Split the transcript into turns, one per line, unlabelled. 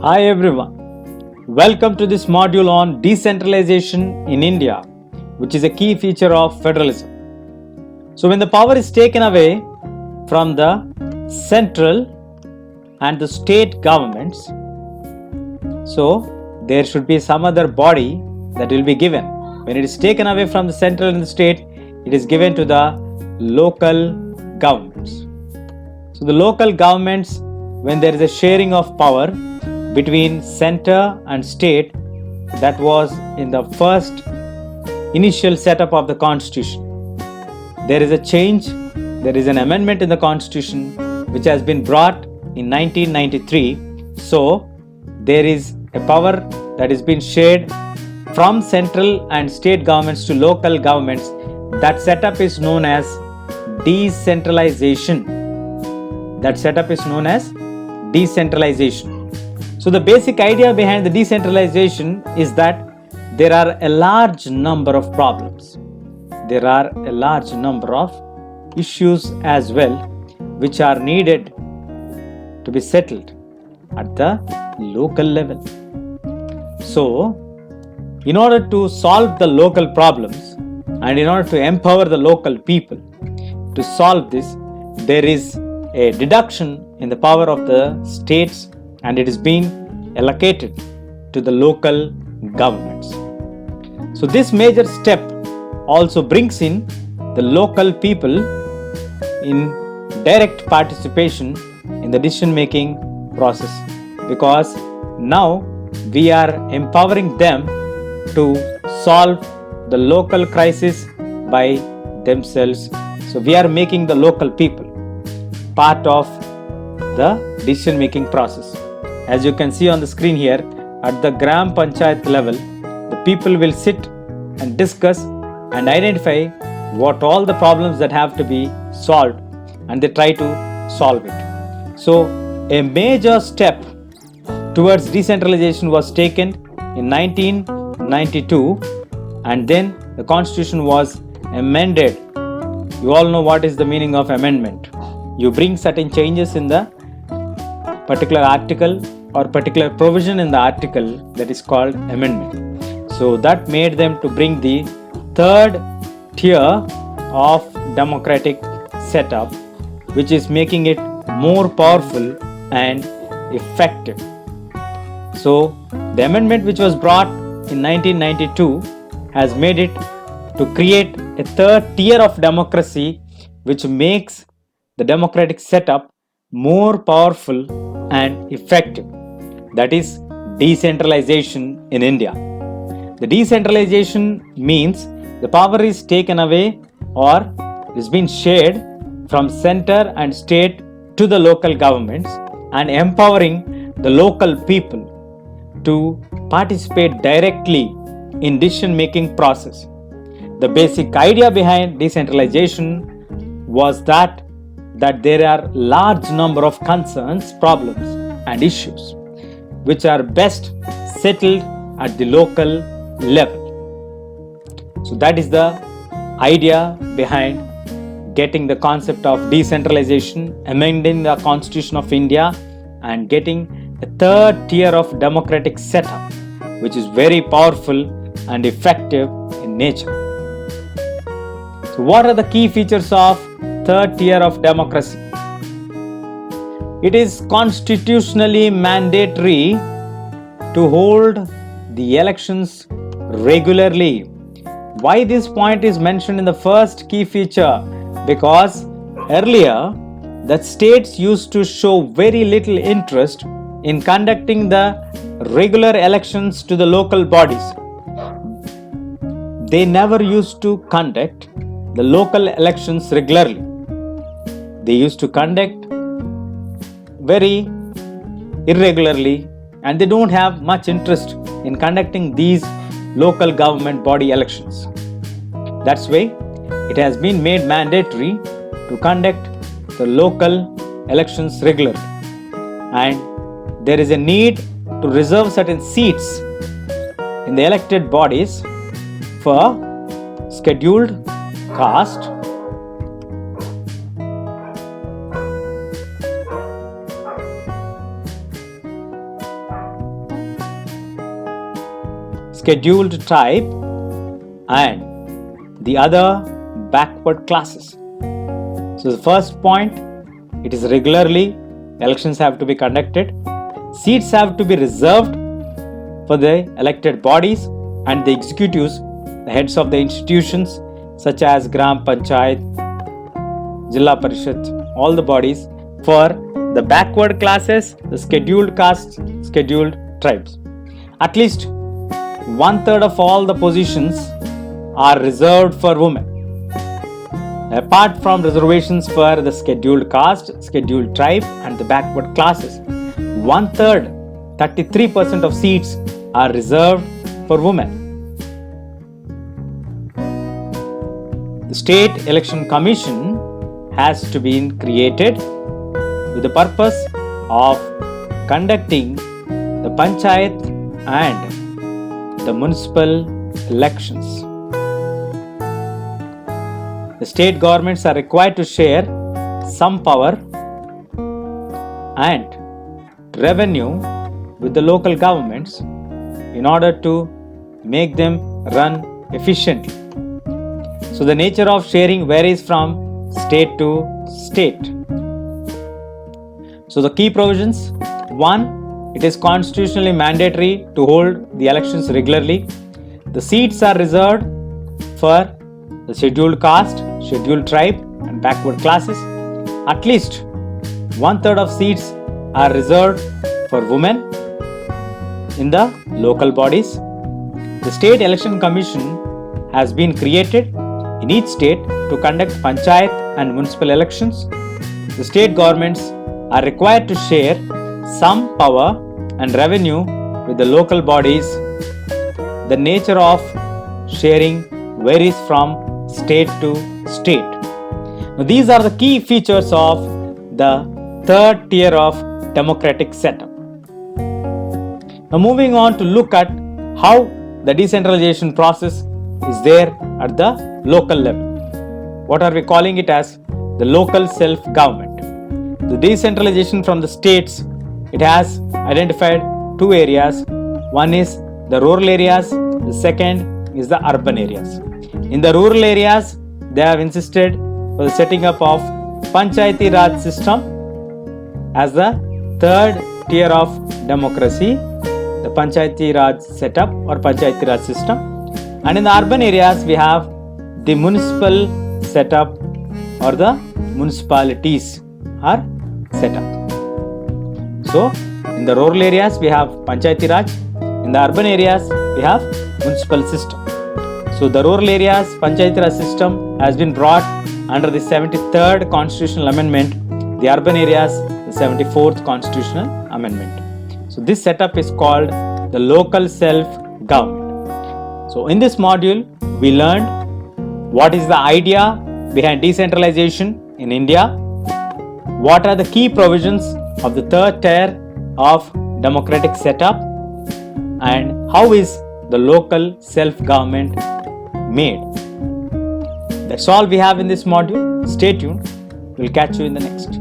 Hi everyone, welcome to this module on decentralization in India, which is a key feature of federalism. So, when the power is taken away from the central and the state governments, so there should be some other body that will be given. When it is taken away from the central and the state, it is given to the local governments. So, the local governments, when there is a sharing of power between center and state, that was in the first initial setup of the constitution. There is a change, there is an amendment in the constitution which has been brought in 1993. So there is a power that is being shared from central and state governments to local governments. That setup is known as decentralization. That setup is known as decentralization. So the basic idea behind the decentralization is that there are a large number of problems. There are a large number of issues as well which are needed to be settled at the local level. So, in order to solve the local problems and in order to empower the local people to solve this, there is a deduction in the power of the states and it is being allocated to the local governments. So this major step also brings in the local people in direct participation in the decision making process, because now we are empowering them to solve the local crisis by themselves. So we are making the local people part of the decision making process. As you can see on the screen here, at the Gram Panchayat level, the people will sit and discuss and identify what all the problems that have to be solved, and they try to solve it. So a major step towards decentralization was taken in 1992, and then the constitution was amended. You all know what is the meaning of amendment. You bring certain changes in the particular article or particular provision in the article, that is called amendment. So that made them to bring the third tier of democratic setup, which is making it more powerful and effective. So the amendment which was brought in 1992 has made it to create a third tier of democracy, which makes the democratic setup more powerful and effective. That is decentralization in India. The decentralization means the power is taken away or is being shared from center and state to the local governments and empowering the local people to participate directly in decision making process. The basic idea behind decentralization was that there are large number of concerns, problems and issues which are best settled at the local level. So that is the idea behind getting the concept of decentralization, amending the Constitution of India and getting a third tier of democratic setup, which is very powerful and effective in nature. So what are the key features of third tier of democracy? It is constitutionally mandatory to hold the elections regularly. Why this point is mentioned in the first key feature? Because earlier the states used to show very little interest in conducting the regular elections to the local bodies. They never used to conduct the local elections regularly. They used to conduct very irregularly, and they don't have much interest in conducting these local government body elections. That's why it has been made mandatory to conduct the local elections regularly, and there is a need to reserve certain seats in the elected bodies for scheduled caste, scheduled tribe, and the other backward classes. So the first point, it is regularly elections have to be conducted. Seats have to be reserved for the elected bodies and the executives, the heads of the institutions such as Gram Panchayat, Jilla Parishad, all the bodies. For the backward classes, the scheduled castes, scheduled tribes, at least 1/3 of all the positions are reserved for women. Apart from reservations for the scheduled caste, scheduled tribe and the backward classes, 1/3, 33% of seats are reserved for women. The State Election Commission has to be created with the purpose of conducting the panchayat and the municipal elections. The state governments are required to share some power and revenue with the local governments in order to make them run efficiently. So the nature of sharing varies from state to state. So the key provisions: 1. It is constitutionally mandatory to hold the elections regularly. The seats are reserved for the scheduled caste, scheduled tribe and backward classes. At least 1/3 of seats are reserved for women in the local bodies. The State Election Commission has been created in each state to conduct panchayat and municipal elections. The state governments are required to share some power and revenue with the local bodies. The nature of sharing varies from state to state. Now, these are the key features of the third tier of democratic setup. Now, moving on to look at how the decentralization process is there at the local level. What are we calling it as? The local self-government. The decentralization from the states, it has identified two areas. One is the rural areas, the second is the urban areas. In the rural areas, they have insisted for the setting up of Panchayati Raj system as the third tier of democracy, the Panchayati Raj setup or Panchayati Raj system. And in the urban areas, we have the municipal setup or the municipalities are set up. So, in the rural areas, we have Panchayati Raj. In the urban areas, we have municipal system. So, the rural areas Panchayati Raj system has been brought under the 73rd Constitutional Amendment. The urban areas, the 74th Constitutional Amendment. So, this setup is called the local self-government. So, in this module, we learned what is the idea behind decentralization in India, what are the key provisions of the third tier of democratic setup, and how is the local self-government made. That's all we have in this module. Stay tuned. We'll catch you in the next.